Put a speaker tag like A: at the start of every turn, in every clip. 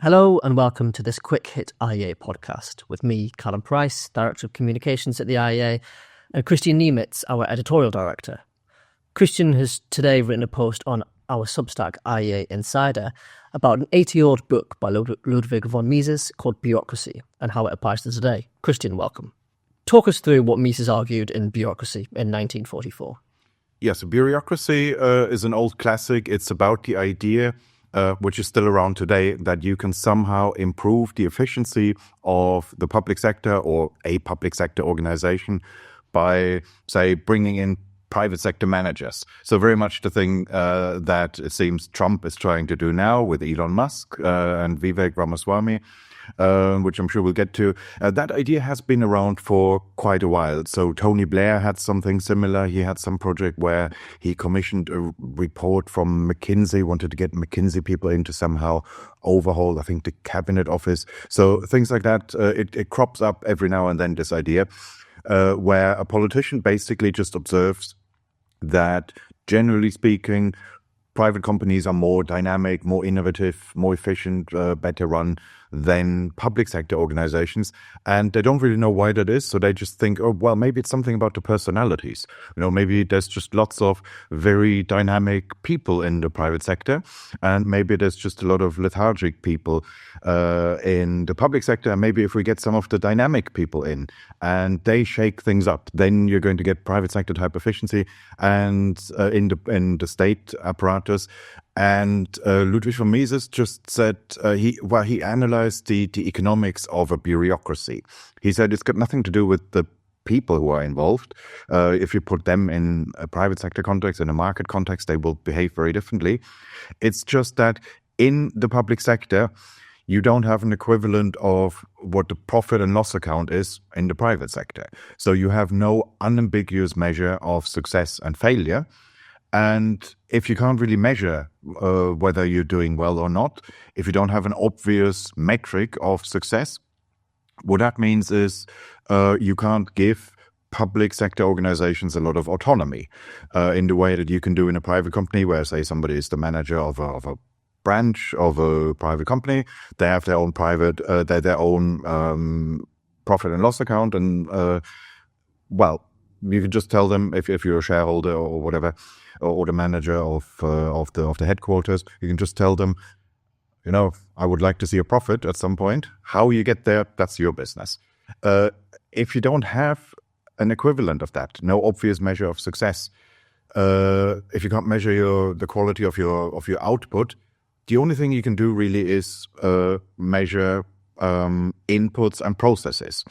A: Hello and welcome to this quick hit IEA podcast with me, Callum Price, Director of Communications at the IEA, and Kristian Niemietz, our Editorial Director. Kristian has today written a post on our Substack IEA Insider about an 80-year-old book by Ludwig von Mises called Bureaucracy and how it applies to today. Kristian, welcome. Talk us through what Mises argued in Bureaucracy in 1944.
B: Yes, Bureaucracy is an old classic. It's about the idea which is still around today, that you can somehow improve the efficiency of the public sector or a public sector organization by, say, bringing in private sector managers. So very much the thing that it seems Trump is trying to do now with Elon Musk and Vivek Ramaswamy, which I'm sure we'll get to. That idea has been around for quite a while. So Tony Blair had something similar. He had some project where he commissioned a report from McKinsey, wanted to get McKinsey people in to somehow overhaul, I think, the cabinet office. So things like that, it crops up every now and then, this idea, where a politician basically just observes that, generally speaking, private companies are more dynamic, more innovative, more efficient, better run than public sector organizations. And they don't really know why that is. So they just think, oh, well, maybe it's something about the personalities. Maybe there's just lots of very dynamic people in the private sector. And maybe there's just a lot of lethargic people in the public sector. And maybe if we get some of the dynamic people in and they shake things up, then you're going to get private sector type efficiency and in the state apparatus. And Ludwig von Mises just said, he analyzed the economics of a bureaucracy. He said it's got nothing to do with the people who are involved. If you put them in a private sector context, in a market context, they will behave very differently. It's just that in the public sector, you don't have an equivalent of what the profit and loss account is in the private sector. So you have no unambiguous measure of success and failure. And if you can't really measure whether you're doing well or not, if you don't have an obvious metric of success, what that means is you can't give public sector organizations a lot of autonomy in the way that you can do in a private company where, say, somebody is the manager of a branch of a private company. They have their own private, their own profit and loss account. And, you can just tell them if you're a shareholder or whatever, or the manager of the headquarters, you can just tell them, I would like to see a profit at some point. How you get there, that's your business. If you don't have an equivalent of that, no obvious measure of success, if you can't measure the quality of your output, the only thing you can do really is measure inputs and processes.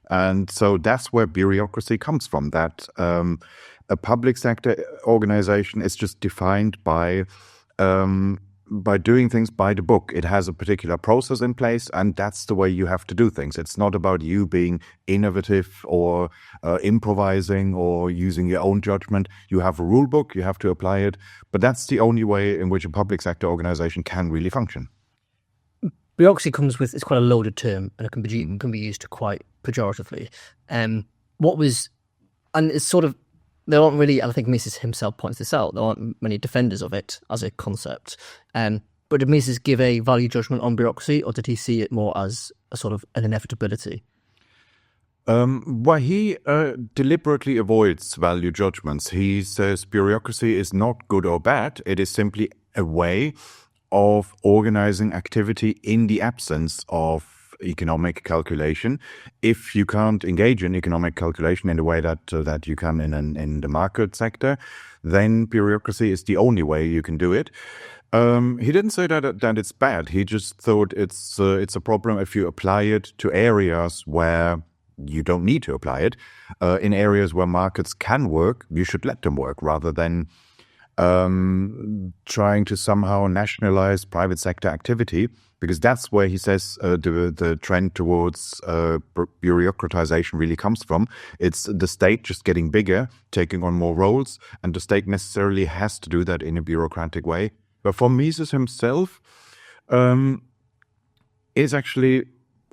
B: And so that's where bureaucracy comes from, that a public sector organization is just defined by doing things by the book. It has a particular process in place, and that's the way you have to do things. It's not about you being innovative or improvising or using your own judgment. You have a rule book, you have to apply it, but that's the only way in which a public sector organization can really function.
A: Bureaucracy it's quite a loaded term, and it can be used quite pejoratively. And it's sort of, there aren't really, I think Mises himself points this out, there aren't many defenders of it as a concept. But did Mises give a value judgment on bureaucracy, or did he see it more as a sort of an inevitability?
B: He deliberately avoids value judgments. He says bureaucracy is not good or bad. It is simply a way of organizing activity in the absence of economic calculation. If you can't engage in economic calculation in the way that you can in the market sector, then bureaucracy is the only way you can do it. He didn't say that it's bad. He just thought it's a problem if you apply it to areas where you don't need to apply it. In areas where markets can work, you should let them work rather than trying to somehow nationalize private sector activity, because that's where he says the trend towards bureaucratization really comes from. It's the state just getting bigger, taking on more roles, and the state necessarily has to do that in a bureaucratic way. But for Mises himself, is actually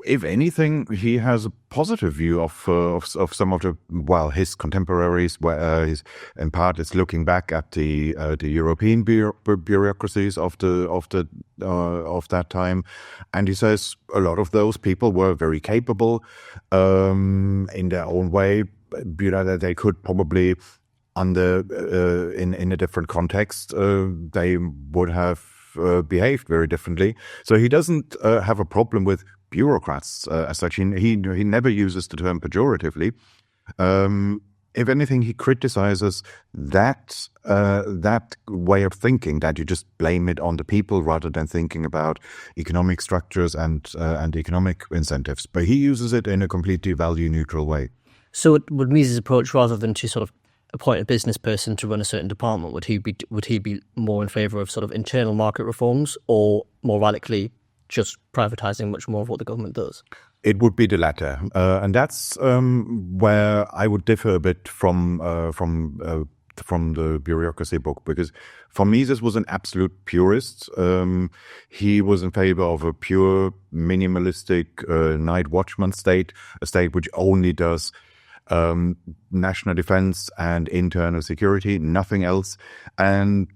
B: if anything, he has a positive view of some of his contemporaries. Where he's in part is looking back at the European bureaucracies of that time, and he says a lot of those people were very capable in their own way. That they could probably, in a different context, they would have behaved very differently. So he doesn't have a problem with bureaucrats as such. He never uses the term pejoratively. If anything, he criticizes that way of thinking, that you just blame it on the people rather than thinking about economic structures and economic incentives. But he uses it in a completely value-neutral way.
A: So would Mises' approach, rather than to sort of appoint a business person to run a certain department, would he be more in favour of sort of internal market reforms, or more radically just privatising much more of what the government does?
B: It would be the latter, and that's where I would differ a bit from the Bureaucracy book, because von Mises was an absolute purist. He was in favor of a pure minimalistic night watchman state, a state which only does national defense and internal security, nothing else. And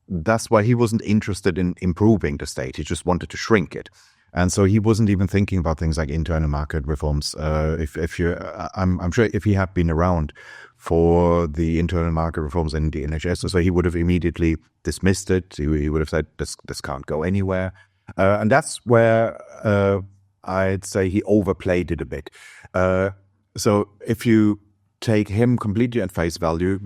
B: that's why he wasn't interested in improving the state. He just wanted to shrink it. And so he wasn't even thinking about things like internal market reforms. I'm sure if he had been around for the internal market reforms in the NHS, so he would have immediately dismissed it. He would have said, this can't go anywhere. And that's where I'd say he overplayed it a bit. So if you take him completely at face value,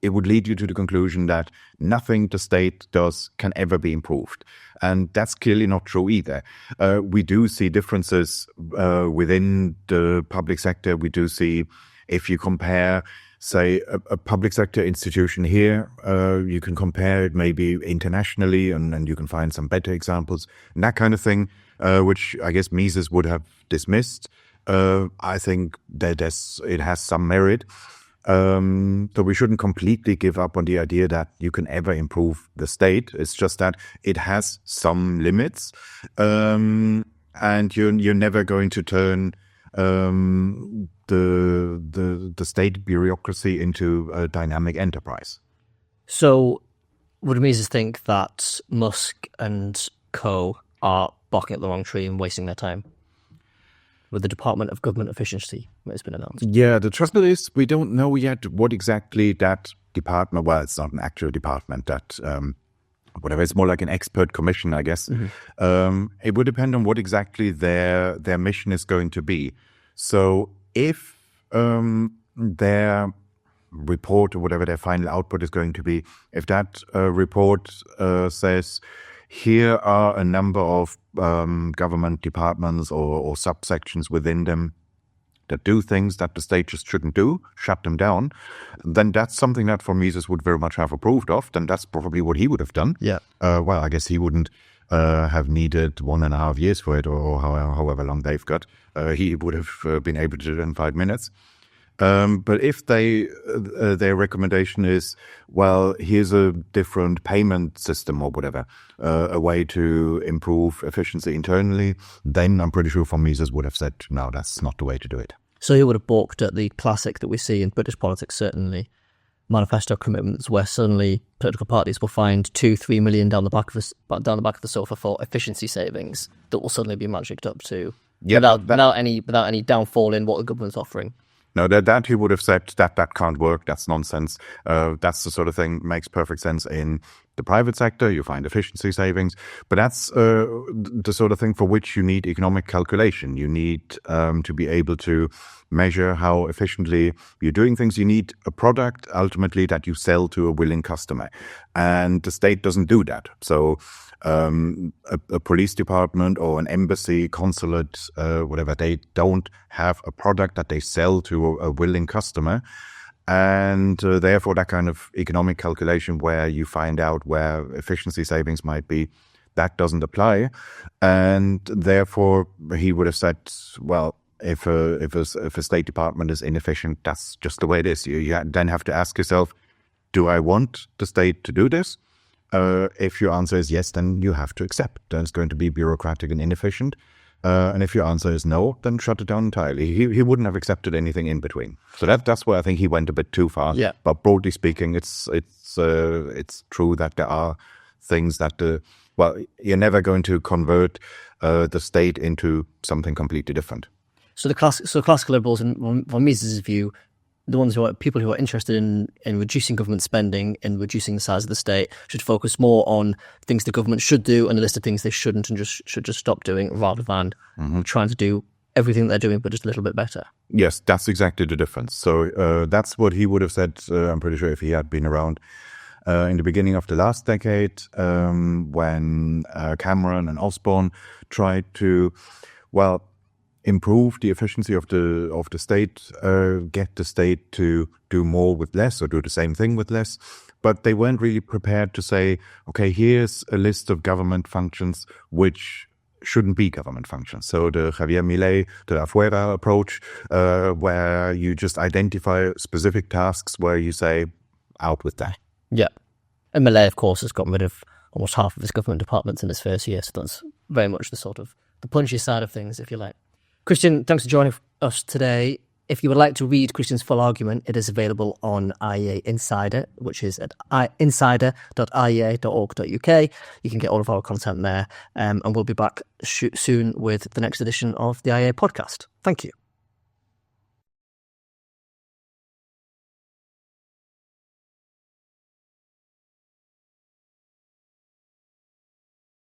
B: it would lead you to the conclusion that nothing the state does can ever be improved. And that's clearly not true either. We do see differences within the public sector. We do see, if you compare, say, a public sector institution here, you can compare it maybe internationally, and you can find some better examples, and that kind of thing, which I guess Mises would have dismissed. I think that it has some merit. So we shouldn't completely give up on the idea that you can ever improve the state. It's just that it has some limits, and you're never going to turn the state bureaucracy into a dynamic enterprise.
A: So would Mises think that Musk and co are barking up the wrong tree and wasting their time with the Department of Government Efficiency that has been announced?
B: Yeah, the trouble is we don't know yet what exactly that department, well, it's not an actual department, that whatever, it's more like an expert commission, I guess. Mm-hmm. It would depend on what exactly their mission is going to be. So if their report, or whatever their final output is going to be, if that report says, here are a number of government departments or subsections within them that do things that the state just shouldn't do, shut them down, then that's something that von Mises would very much have approved of. Then that's probably what he would have done. Yeah. Well, I guess he wouldn't have needed 1.5 years for it, or however long they've got. He would have been able to do it in 5 minutes. But if their recommendation is, well, here's a different payment system or whatever, a way to improve efficiency internally, then I'm pretty sure von Mises would have said, no, that's not the way to do it.
A: So he would have balked at the classic that we see in British politics, certainly, manifesto commitments, where suddenly political parties will find 2-3 million down the back of the sofa for efficiency savings that will suddenly be magicked up to, without any downfall in what the government's offering.
B: No, that he would have said that can't work. That's nonsense. That's the sort of thing makes perfect sense in the private sector. You find efficiency savings, but that's the sort of thing for which you need economic calculation. You need to be able to measure how efficiently you're doing things. You need a product ultimately that you sell to a willing customer, and the state doesn't do that. So a police department or an embassy, consulate, whatever, they don't have a product that they sell to a willing customer. And therefore, that kind of economic calculation where you find out where efficiency savings might be, that doesn't apply. And therefore, he would have said, well, if a State Department is inefficient, that's just the way it is. You then have to ask yourself, do I want the state to do this? If your answer is yes, then you have to accept that it's going to be bureaucratic and inefficient. And if your answer is no, then shut it down entirely. He wouldn't have accepted anything in between. So that's where I think he went a bit too far.
A: Yeah.
B: But broadly speaking, it's true that there are things that you're never going to convert the state into something completely different.
A: So classical liberals, in von Mises' view, the ones people who are interested in reducing government spending and reducing the size of the state should focus more on things the government should do and a list of things they shouldn't and should just stop doing, rather than trying to do everything they're doing but just a little bit better.
B: Yes, that's exactly the difference. So that's what he would have said, I'm pretty sure, if he had been around in the beginning of the last decade, when Cameron and Osborne tried to, improve the efficiency of the state, get the state to do more with less or do the same thing with less. But they weren't really prepared to say, okay, here's a list of government functions which shouldn't be government functions. So the Javier Milei, the Afuera approach, where you just identify specific tasks where you say, out with that.
A: Yeah. And Milei, of course, has gotten rid of almost half of his government departments in his first year. So that's very much the punchy side of things, if you like. Kristian, thanks for joining us today. If you would like to read Kristian's full argument, it is available on IEA Insider, which is at insider.iea.org.uk. You can get all of our content there, and we'll be back soon with the next edition of the IEA podcast. Thank you.